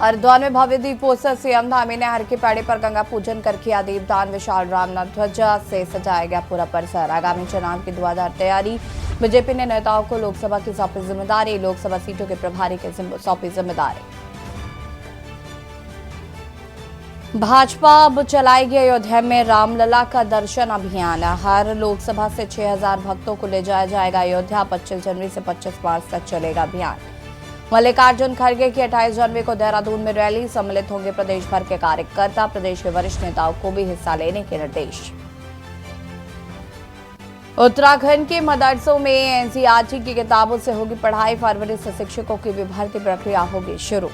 हरिद्वार में भव्य दीपोत्सव। सीएम धामी ने हर के पेड़े पर गंगा पूजन कर किया दीपदान। विशाल रामनाथ ध्वजा से सजाया गया पूरा परिसर। आगामी चुनाव की धुआंधार तैयारी। बीजेपी ने नेताओं को लोकसभा की सौंपी जिम्मेदारी। लोकसभा सीटों के प्रभारी की सौंपी जिम्मेदारी। भाजपा अब चलाएगी अयोध्या में रामलला का दर्शन अभियान। हर लोकसभा से 6000 भक्तों को ले जाया जाएगा अयोध्या। 25 जनवरी से 25 मार्च तक चलेगा अभियान। मल्लिकार्जुन खड़गे की 28 जनवरी को देहरादून में रैली। सम्मिलित होंगे प्रदेश भर के कार्यकर्ता। प्रदेश के वरिष्ठ नेताओं को भी हिस्सा लेने के निर्देश। उत्तराखंड के मदरसों में एनसीईआरटी की किताबों से होगी पढ़ाई। फरवरी से शिक्षकों की भी भर्ती प्रक्रिया होगी शुरू।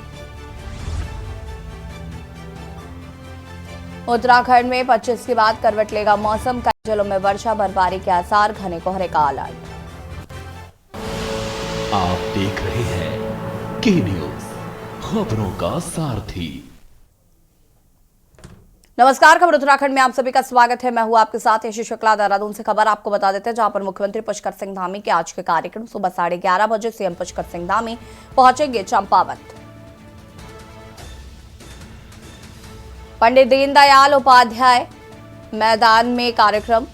उत्तराखंड में 25 के बाद करवट लेगा मौसम। कई जिलों में वर्षा बर्फबारी के आसार। घने कोहरे का अलर्ट। आप देख रहे हैं के न्यूज, खबरों का सारथी। नमस्कार, खबर उत्तराखंड में आप सभी का स्वागत है। मैं हूं आपके साथ यशी शुक्ला। देहरादून से खबर आपको बता देते हैं, जहां पर मुख्यमंत्री पुष्कर सिंह धामी के आज के कार्यक्रम सुबह 11:30 बजे सीएम पुष्कर सिंह धामी पहुंचेंगे चंपावत। पंडित दीनदयाल उपाध्याय मैदान में कार्यक्रम।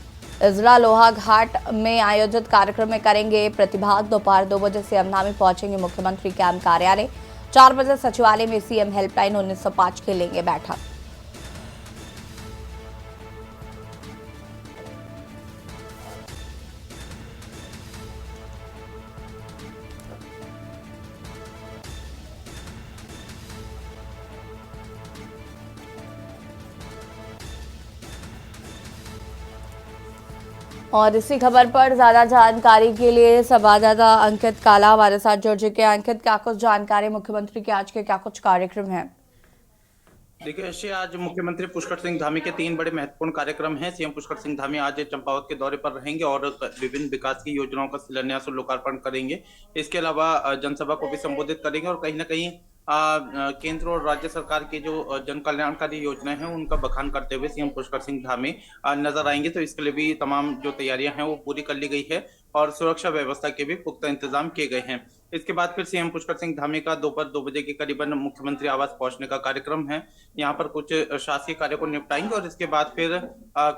इजरा लोहा घाट में आयोजित कार्यक्रम में करेंगे प्रतिभाग। दोपहर 2 बजे सीएम धामी पहुंचेंगे मुख्यमंत्री कैंप कार्यालय। 4 बजे सचिवालय में सीएम हेल्पलाइन 1905 के लेंगे बैठक। और इसी खबर पर ज्यादा जानकारी के लिए संवाददाता अंकित काला हमारे साथ जुड़ चुके हैं। अंकित, क्या कुछ जानकारी मुख्यमंत्री के आज के क्या कुछ कार्यक्रम हैं? देखिए ऐसे आज मुख्यमंत्री पुष्कर सिंह धामी के 3 बड़े महत्वपूर्ण कार्यक्रम हैं। सीएम पुष्कर सिंह धामी आज चंपावत के दौरे पर रहेंगे और विभिन्न विकास की योजनाओं का शिलान्यास और लोकार्पण करेंगे। इसके अलावा जनसभा को भी संबोधित करेंगे और कहीं ना कहीं केंद्र और राज्य सरकार की जो जन कल्याणकारी योजनाएं हैं उनका बखान करते हुए सीएम पुष्कर सिंह धामी नजर आएंगे। तो इसके लिए भी तमाम जो तैयारियां हैं वो पूरी कर ली गई है और सुरक्षा व्यवस्था के भी पुख्ता इंतजाम किए गए हैं। इसके बाद फिर सीएम पुष्कर सिंह धामी का दोपहर 2 बजे के करीबन मुख्यमंत्री आवास पहुंचने का कार्यक्रम है। यहाँ पर कुछ शासकीय कार्यों को निपटाएंगे और इसके बाद फिर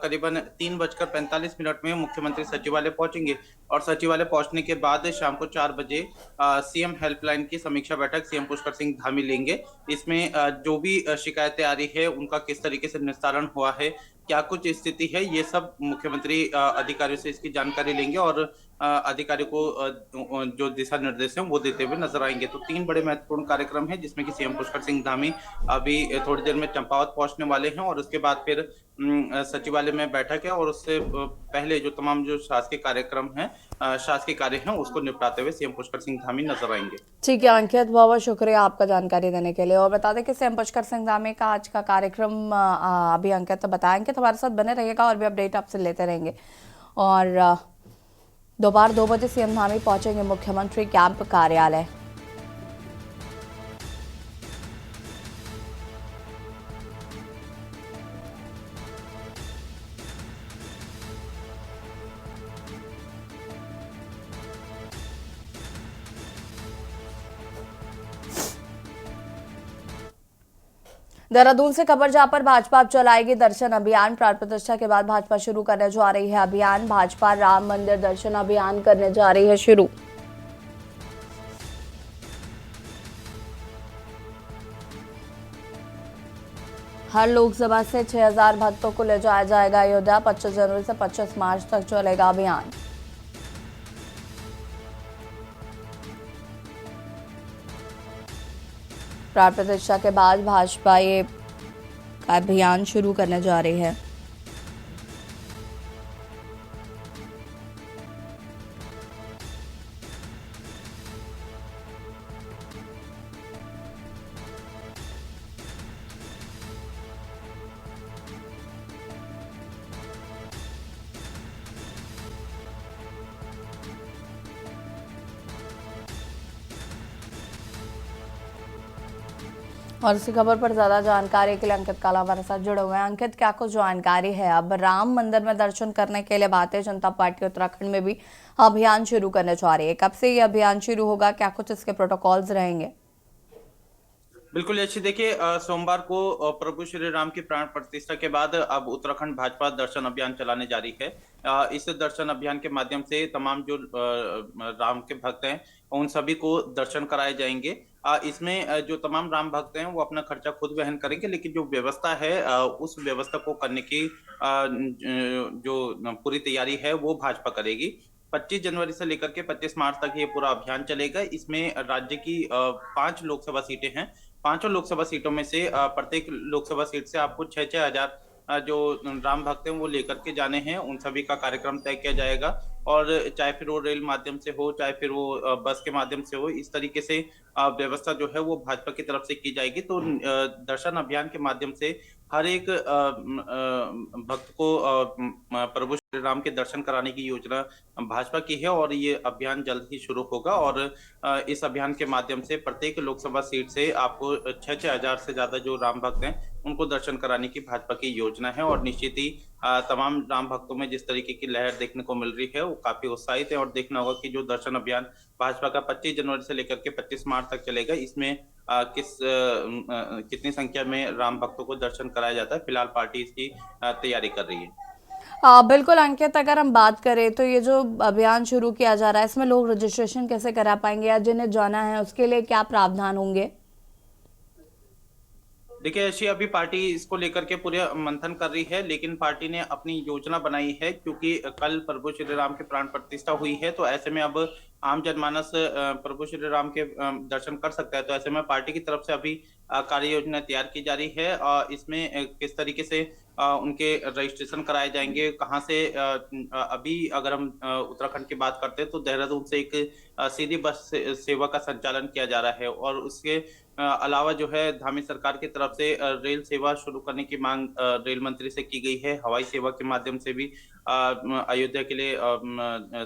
करीबन 3:45 में मुख्यमंत्री सचिवालय पहुंचेंगे और सचिवालय पहुंचने के बाद शाम को 4 बजे सीएम हेल्पलाइन की समीक्षा बैठक सीएम पुष्कर सिंह धामी लेंगे। इसमें जो भी शिकायतें आ रही है उनका किस तरीके से निस्तारण हुआ है, क्या कुछ स्थिति है, ये सब मुख्यमंत्री अधिकारियों से इसकी जानकारी लेंगे और अधिकारियों को जो दिशा निर्देश हैं वो देते हुए नजर आएंगे। तो 3 बड़े महत्वपूर्ण कार्यक्रम हैं जिसमें कि सीएम पुष्कर सिंह धामी अभी थोड़ी देर में चंपावत पहुंचने वाले हैं और उसके बाद फिर सचिवालय में बैठक है और उससे पहले जो तमाम जो शासकीय कार्यक्रम हैं, शासकीय कार्य हैं, उसको निपटाते हुए सीएम पुष्कर सिंह धामी नजर आएंगे। ठीक है अंकित, बहुत बहुत शुक्रिया आपका जानकारी देने के लिए। और बता दें कि सीएम पुष्कर सिंह धामी का आज का कार्यक्रम अभी अंकित तो बताएंगे, तो हमारे साथ बने रहिएगा और भी अपडेट आपसे लेते रहेंगे। और दोपहर 2 बजे सीएम धामी पहुंचेंगे मुख्यमंत्री कैंप कार्यालय। देहरादून से खबर, जहां पर भाजपा अब चलाएगी दर्शन अभियान। प्राण प्रतिष्ठा के बाद भाजपा शुरू करने जा रही है अभियान। भाजपा राम मंदिर दर्शन अभियान करने जा रही है शुरू। हर लोकसभा से 6000 भक्तों को ले जाया जाएगा अयोध्या। 25 जनवरी से 25 मार्च तक चलेगा अभियान। प्राण प्रतिष्ठा के बाद भाजपा ये अभियान शुरू करने जा रही है। और इसी खबर पर ज्यादा जानकारी के लिए अंकित काला हमारे साथ जुड़े हुए हैं। अंकित, क्या कुछ जानकारी है? अब राम मंदिर में दर्शन करने के लिए भारतीय जनता पार्टी उत्तराखंड में भी अभियान शुरू करने जा रही है। कब से ये अभियान शुरू होगा, क्या कुछ इसके प्रोटोकॉल्स रहेंगे? बिल्कुल यशी देखिए, सोमवार को प्रभु श्री राम की प्राण प्रतिष्ठा के बाद अब उत्तराखंड भाजपा दर्शन अभियान चलाने जा रही है। इस दर्शन अभियान के माध्यम से तमाम जो राम के भक्त हैं उन सभी को दर्शन कराए जाएंगे। इसमें जो तमाम राम भक्त हैं वो अपना खर्चा खुद वहन करेंगे, लेकिन जो व्यवस्था है उस व्यवस्था को करने की जो पूरी तैयारी है वो भाजपा करेगी। 25 जनवरी से लेकर के 25 मार्च तक ये पूरा अभियान चलेगा। इसमें राज्य की 5 लोकसभा सीटें हैं। पांचों लोकसभा सीटों में से प्रत्येक लोकसभा सीट से आपको 6-6 हजार जो राम भक्त हैं वो लेकर के जाने हैं। उन सभी का कार्यक्रम तय किया जाएगा, और चाहे फिर वो रेल माध्यम से हो, चाहे फिर वो बस के माध्यम से हो, इस तरीके से व्यवस्था जो है वो भाजपा की तरफ से की जाएगी। तो दर्शन अभियान के माध्यम से हर एक भक्त को प्रभु श्री राम के दर्शन कराने की योजना भाजपा की है, और ये अभियान जल्द ही शुरू होगा। और इस अभियान के माध्यम से प्रत्येक लोकसभा सीट से आपको 6-6 हजार से ज्यादा जो राम भक्त हैं उनको दर्शन कराने की भाजपा की योजना है। और निश्चित ही तमाम राम भक्तों में जिस तरीके की लहर देखने को मिल रही है वो काफी उत्साहित है। और देखना होगा कि जो दर्शन अभियान भाजपा का 25 जनवरी से लेकर के 25 मार्च तक चलेगा, इसमें कितनी संख्या में राम भक्तों को दर्शन कराया जाता है। फिलहाल पार्टी इसकी तैयारी कर रही है। बिल्कुल अंकित, अगर हम बात करें तो ये जो अभियान शुरू किया जा रहा है इसमें लोग रजिस्ट्रेशन कैसे करा पाएंगे, या जिन्हें जाना है उसके लिए क्या प्रावधान होंगे? देखिए ऐसी अभी पार्टी इसको लेकर के पूरे मंथन कर रही है, लेकिन पार्टी ने अपनी योजना बनाई है, क्योंकि कल प्रभु श्री राम की प्राण प्रतिष्ठा हुई है। तो ऐसे में अब आम जनमानस प्रभु श्री राम के दर्शन कर सकता है। तो ऐसे में पार्टी की तरफ से अभी कार्य योजना तैयार की जा रही है। इसमें किस तरीके से उनके रजिस्ट्रेशन कराए जाएंगे, कहाँ से अभी अगर हम उत्तराखंड की बात करते हैं तो देहरादून से एक सीधी बस सेवा का संचालन किया जा रहा है। और उसके अलावा जो है धामी सरकार की तरफ से रेल सेवा शुरू करने की मांग रेल मंत्री से की गई है। हवाई सेवा के माध्यम से भी अयोध्या के लिए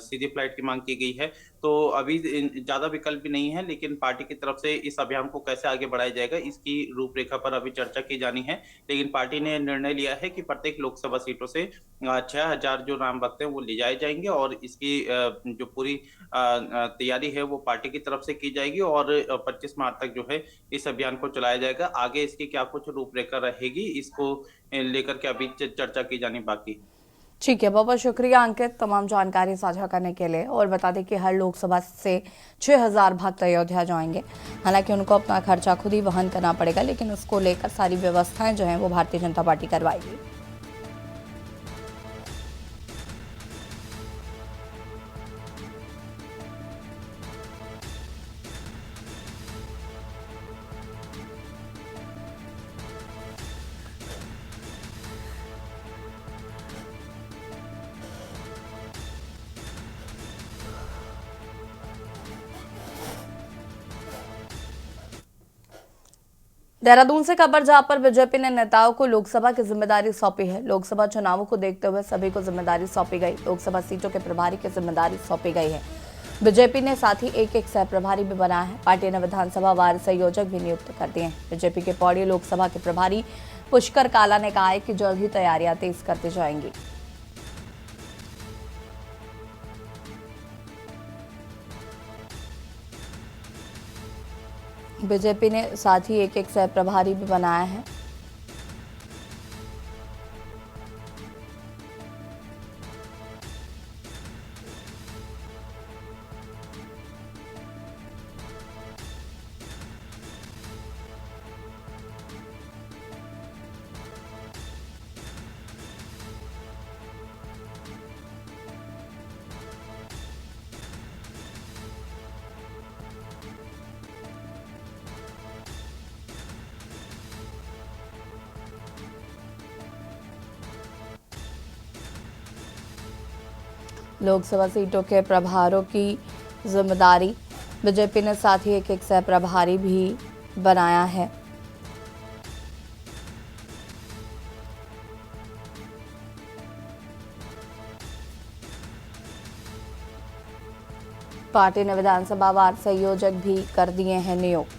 सीधी फ्लाइट की मांग की गई है। तो अभी ज्यादा विकल्प भी नहीं है, लेकिन पार्टी की तरफ से इस अभियान को कैसे आगे बढ़ाया जाएगा इसकी रूपरेखा पर अभी चर्चा की जानी है। लेकिन पार्टी ने निर्णय लिया है कि प्रत्येक लोकसभा सीटों से 6 हजार जो राम भक्त हैं वो ले जाए जाएंगे, और इसकी जो पूरी तैयारी है वो पार्टी की तरफ से की जाएगी। और 25 मार्च तक जो है इस अभियान को चलाया जाएगा। आगे इसकी क्या कुछ रूपरेखा रहेगी इसको लेकर के अभी चर्चा की जानी बाकी। ठीक है, बहुत बहुत शुक्रिया अंकित तमाम जानकारी साझा करने के लिए। और बता दें कि हर लोकसभा से 6,000 भक्त अयोध्या जाएंगे। हालांकि उनको अपना खर्चा खुद ही वहन करना पड़ेगा, लेकिन उसको लेकर सारी व्यवस्थाएं जो हैं वो भारतीय जनता पार्टी करवाएगी। देहरादून से खबर जहां पर बीजेपी ने नेताओं को लोकसभा की जिम्मेदारी सौंपी है। लोकसभा चुनावों को देखते हुए सभी को जिम्मेदारी सौंपी गई। लोकसभा सीटों के प्रभारी की जिम्मेदारी सौंपी गई है। बीजेपी ने साथ ही एक सह प्रभारी भी बनाया है। पार्टी ने विधानसभा वार संयोजक भी नियुक्त कर दिए हैं। बीजेपी के पौड़ी लोकसभा के प्रभारी पुष्कर काला ने कहा है कि जल्द ही तैयारियां तेज करती जाएंगी। बीजेपी ने साथ ही एक सह प्रभारी भी बनाया है। लोकसभा सीटों के प्रभारों की जिम्मेदारी बीजेपी ने साथ ही एक सह प्रभारी भी बनाया है। पार्टी ने विधानसभा वार संयोजक भी कर दिए हैं नियुक्त।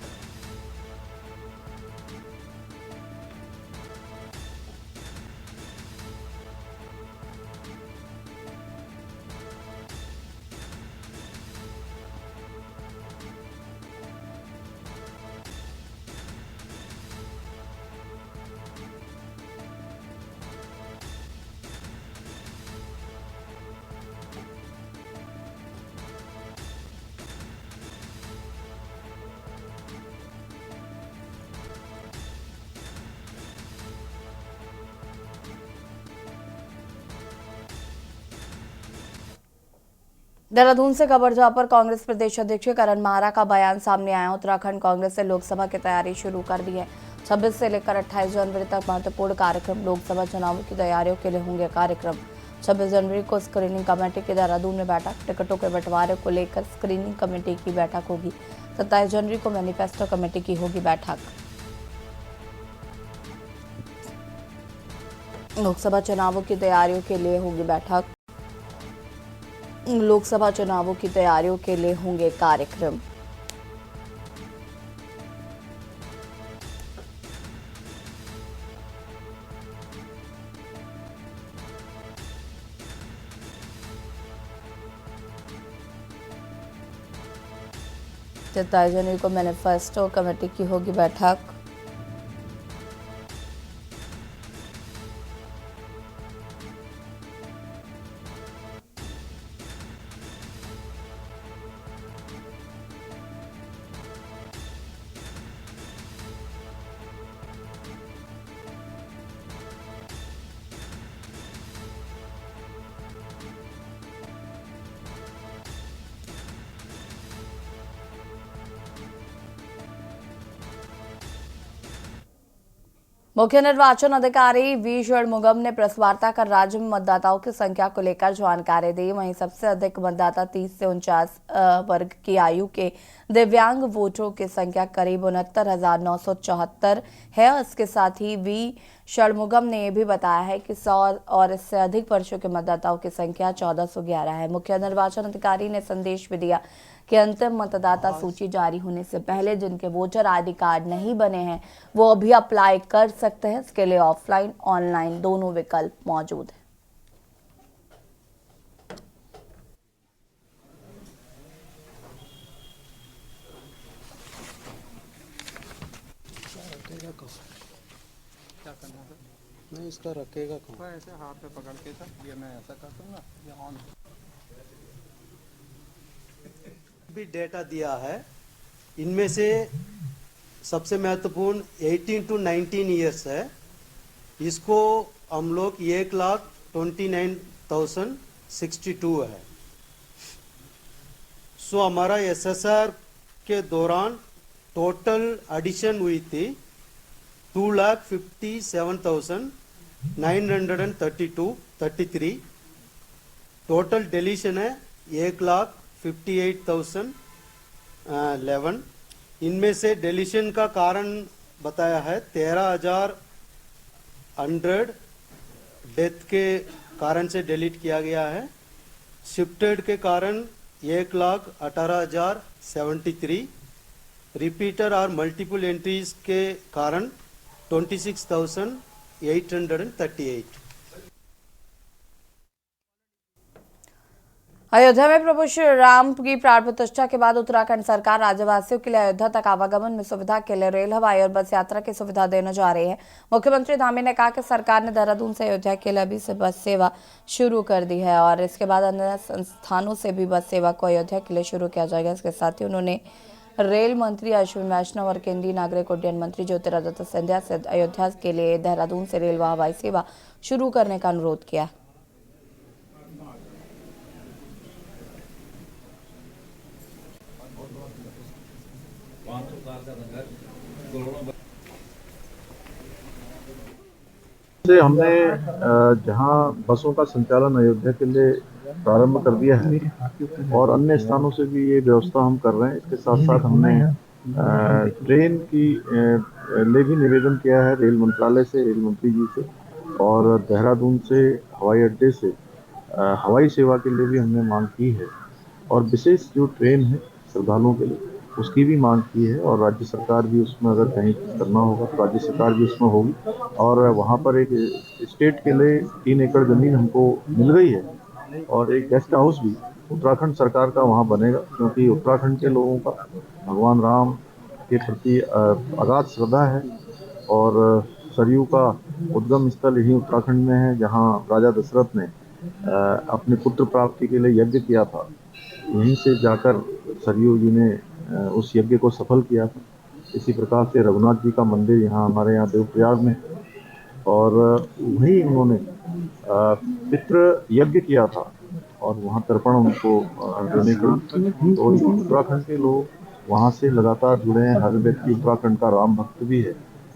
देहरादून से खबर जहां पर कांग्रेस प्रदेश अध्यक्ष करण माहरा का बयान सामने आया। उत्तराखंड कांग्रेस से लोकसभा की तैयारी शुरू कर दी है। 26 से लेकर 28 जनवरी तक महत्वपूर्ण कार्यक्रम। लोकसभा चुनावों की तैयारियों के लिए होंगे कार्यक्रम। 26 जनवरी को स्क्रीनिंग कमेटी की देहरादून में बैठक। टिकटों के बंटवारे को लेकर स्क्रीनिंग कमेटी की बैठक होगी। 27 जनवरी को मैनिफेस्टो कमेटी की होगी बैठक। लोकसभा चुनावों की तैयारियों के लिए होगी बैठक। लोकसभा चुनावों की तैयारियों के लिए होंगे कार्यक्रम। सत्ताईस जनवरी को मैनिफेस्टो कमेटी की होगी बैठक। मुख्य निर्वाचन अधिकारी वी षणमुगम ने प्रेस वार्ता कर राज्य में मतदाताओं की संख्या को लेकर जानकारी दी। वहीं सबसे अधिक मतदाता 30 से 49 वर्ग की आयु के दिव्यांग वोटरों की संख्या करीब 69,974 है। इसके साथ ही वी षणमुगम ने यह भी बताया है कि 100 और इससे अधिक वर्षों के मतदाताओं की संख्या 1411 है। मुख्य निर्वाचन अधिकारी ने संदेश भी दिया कि अंतिम मतदाता सूची जारी होने से पहले जिनके वोटर आईडी कार्ड नहीं बने हैं वो अभी अप्लाई कर सकते हैं। इसके लिए ऑफलाइन ऑनलाइन दोनों विकल्प मौजूद हैं। नहीं इसका रखेगा कौन? ऐसे हाथ पे पकड़ के था, ये मैं ऐसा कर दूंगा, ये ऑन भी डेटा दिया है। इनमें से सबसे महत्वपूर्ण 18 to 19 ईयर्स है। इसको हम लोग 1,29,062 है। सो हमारा एसएसआर के दौरान टोटल एडिशन हुई थी 2,57,933। टोटल डिलीशन है 1,58,011। इनमें से डिलीशन का कारण बताया है 13,100 डेथ के कारण से डिलीट किया गया है। शिफ्टेड के कारण 1,18,073। रिपीटर और मल्टीपल एंट्रीज के कारण 26,838। अयोध्या में प्रभु श्री राम की प्राण प्रतिष्ठा के बाद उत्तराखंड सरकार राज्यवासियों के लिए अयोध्या तक आवागमन में सुविधा के लिए रेल, हवाई और बस यात्रा की सुविधा देने जा रही है। मुख्यमंत्री धामी ने कहा कि सरकार ने देहरादून से अयोध्या के लिए अभी से बस सेवा शुरू कर दी है और इसके बाद अन्य संस्थानों से भी बस सेवा को अयोध्या के लिए शुरू किया जाएगा। इसके साथ ही उन्होंने रेल मंत्री अश्विनी वैष्णव और केंद्रीय नागरिक उड्डयन मंत्री ज्योतिरादित्य सिंधिया से अयोध्या के लिए देहरादून से रेल व हवाई सेवा शुरू करने का अनुरोध किया। से हमने जहां बसों का संचालन अयोध्या के लिए प्रारंभ कर दिया है और अन्य स्थानों से भी ये व्यवस्था हम कर रहे हैं। इसके साथ साथ हमने ट्रेन की लिए भी निवेदन किया है रेल मंत्रालय से, रेल मंत्री जी से, और देहरादून से हवाई अड्डे से हवाई सेवा के लिए भी हमने मांग की है और विशेष जो ट्रेन है श्रद्धालुओं के लिए उसकी भी मांग की है और राज्य सरकार भी उसमें अगर कहीं करना होगा तो राज्य सरकार भी उसमें होगी। और वहाँ पर एक स्टेट के लिए 3 एकड़ ज़मीन हमको मिल गई है और एक गेस्ट हाउस भी उत्तराखंड सरकार का वहाँ बनेगा, क्योंकि उत्तराखंड के लोगों का भगवान राम के प्रति अगाध श्रद्धा है और सरयू का उद्गम स्थल यही उत्तराखंड में है, जहाँ राजा दशरथ ने अपने पुत्र प्राप्ति के लिए यज्ञ किया था। यहीं से जाकर सरयू जी ने उस यज्ञ को सफल किया था। इसी प्रकार से रघुनाथ जी का मंदिर यहाँ हमारे यहाँ देवप्रयाग में और वहीं उन्होंने पितृ यज्ञ किया था और वहाँ तर्पण उनको देने के। तो उत्तराखंड के लोग वहाँ से लगातार जुड़े हैं। हर व्यक्ति उत्तराखंड का राम भक्त भी है,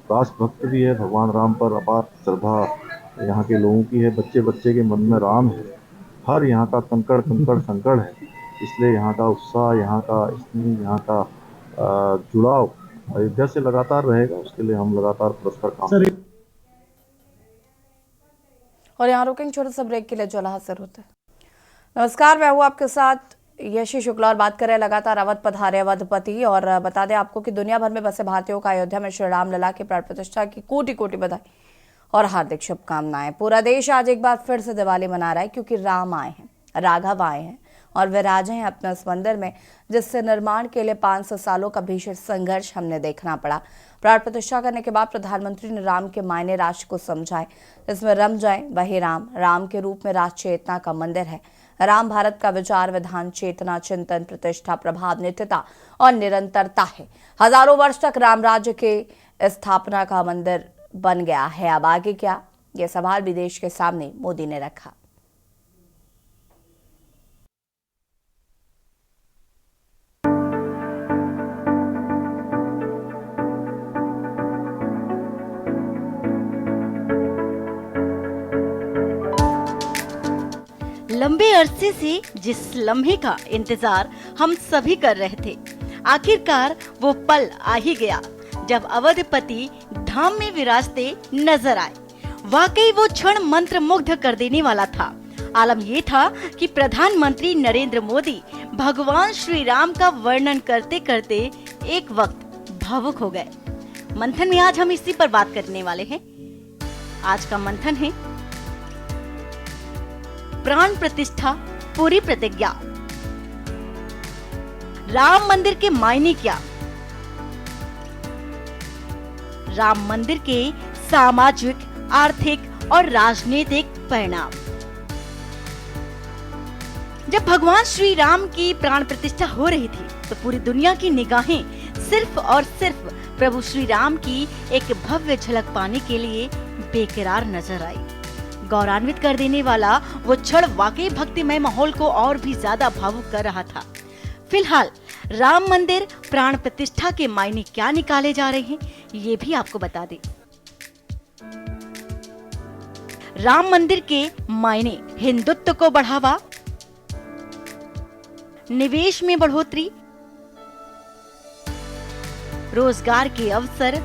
राष्ट्र भक्त भी है। भगवान राम पर अपार श्रद्धा यहाँ के लोगों की है। बच्चे बच्चे के मन में राम है। हर यहाँ का कंकड़ कंकड़ संकड़ है। इसलिए यहाँ का उत्साह, यहाँ का स्नेह, यहाँ का जुड़ाव अयोध्या से लगातार रहेगा। उसके लिए हम लगातार परस्पर काम करेंगे। और यहाँ रुकेंगे छोटे सा ब्रेक के लिए, जो हाजिर होते हैं। नमस्कार, मैं हूँ आपके साथ यशी शुक्ला और बात करें लगातार अवध पधारे अवधपति। और बता दें आपको कि दुनिया भर में बसे भारतीयों का अयोध्या में श्री राम लला के प्राण प्रतिष्ठा की कोटि कोटि बधाई और हार्दिक शुभकामनाएं। पूरा देश आज एक बार फिर से दिवाली मना रहा है, क्योंकि राम आए हैं, राघव आए हैं और विराजे हैं अपने उस मंदिर में जिससे निर्माण के लिए 500 सालों का भीषण संघर्ष हमने देखना पड़ा। प्राण प्रतिष्ठा करने के बाद प्रधानमंत्री ने राम के मायने राष्ट्र को समझाए, इसमें रम जाए वही राम। राम के रूप में राष्ट्र चेतना का मंदिर है। राम भारत का विचार, विधान, चेतना, चिंतन, प्रतिष्ठा, प्रभाव, नित्यता और निरंतरता है। हजारों वर्ष तक राम राज्य के स्थापना का मंदिर बन गया है। अब आगे क्या, यह सवाल भी देश के सामने मोदी ने रखा। लंबे अरसे से जिस लम्हे का इंतजार हम सभी कर रहे थे, आखिरकार वो पल आ ही गया जब अवधपति धाम में विराजते नजर आए। वाकई वो क्षण मंत्र मुग्ध कर देने वाला था। आलम ये था कि प्रधानमंत्री नरेंद्र मोदी भगवान श्री राम का वर्णन करते करते एक वक्त भावुक हो गए। मंथन में आज हम इसी पर बात करने वाले हैं। आज का मंथन है प्राण प्रतिष्ठा पूरी प्रतिज्ञा। राम मंदिर के मायने क्या, राम मंदिर के सामाजिक, आर्थिक और राजनीतिक परिणाम। जब भगवान श्री राम की प्राण प्रतिष्ठा हो रही थी तो पूरी दुनिया की निगाहें सिर्फ और सिर्फ प्रभु श्री राम की एक भव्य झलक पाने के लिए बेकरार नजर आई। गौरवान्वित कर देने वाला वो क्षण वाकई भक्तिमय माहौल को और भी ज्यादा भावुक कर रहा था। फिलहाल राम मंदिर प्राण प्रतिष्ठा के मायने क्या निकाले जा रहे हैं, ये भी आपको बता दें। राम मंदिर के मायने हिंदुत्व को बढ़ावा, निवेश में बढ़ोतरी, रोजगार के अवसर,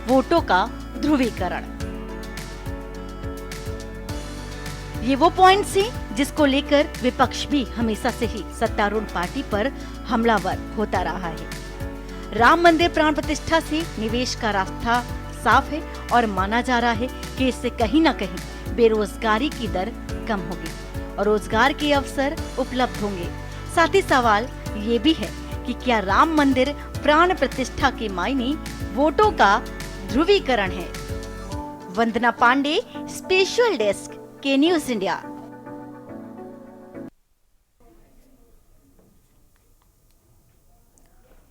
वोटों का ध्रुवीकरण। ये वो पॉइंट्स हैं जिसको लेकर विपक्ष भी हमेशा से ही सत्तारूढ़ पार्टी पर हमलावर होता रहा है। राम मंदिर प्राण प्रतिष्ठा से निवेश का रास्ता साफ है और माना जा रहा है कि इससे कहीं न कहीं बेरोजगारी की दर कम होगी और रोजगार के अवसर उपलब्ध होंगे। साथ ही सवाल ये भी है कि क्या राम मंदिर प्राण प्रतिष्ठा के मायने वोटों का ध्रुवीकरण है। वंदना पांडे, स्पेशल डेस्क के न्यूज इंडिया।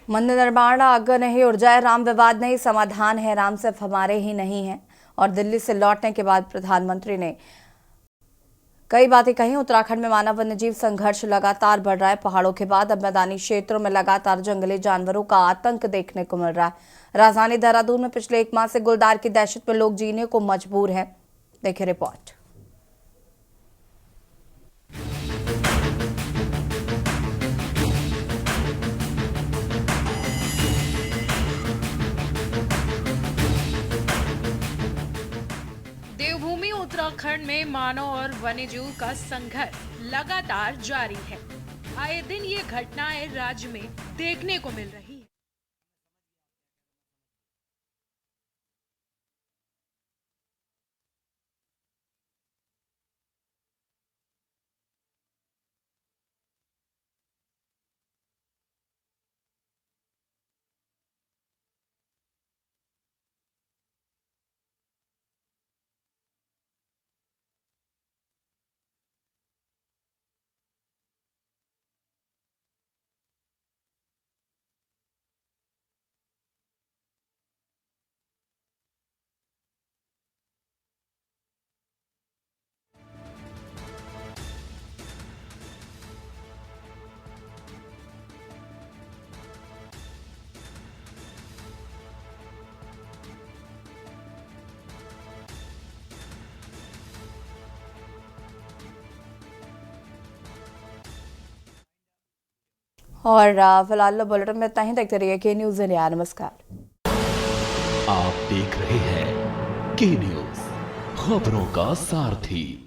मंदिर निर्माण अगर नहीं उड़ जाए, राम विवाद नहीं समाधान है, राम सिर्फ हमारे ही नहीं है। और दिल्ली से लौटने के बाद प्रधानमंत्री ने कई बातें कही। उत्तराखंड में मानव वन्यजीव संघर्ष लगातार बढ़ रहा है। पहाड़ों के बाद अब मैदानी क्षेत्रों में लगातार जंगली जानवरों का आतंक देखने को मिल रहा है। राजधानी देहरादून में पिछले 1 माह से गुलदार की दहशत में लोग जीने को मजबूर हैं। देखिए रिपोर्ट। देवभूमि उत्तराखंड में मानव और वन्यजीव का संघर्ष लगातार जारी है। आए दिन ये घटनाएं राज्य में देखने को मिल रही है। और फिलहाल बुलेटिन में इतना ही। देखते रहिए के न्यूज़ इंडिया। नमस्कार। आप देख रहे हैं के न्यूज़, खबरों का सारथी।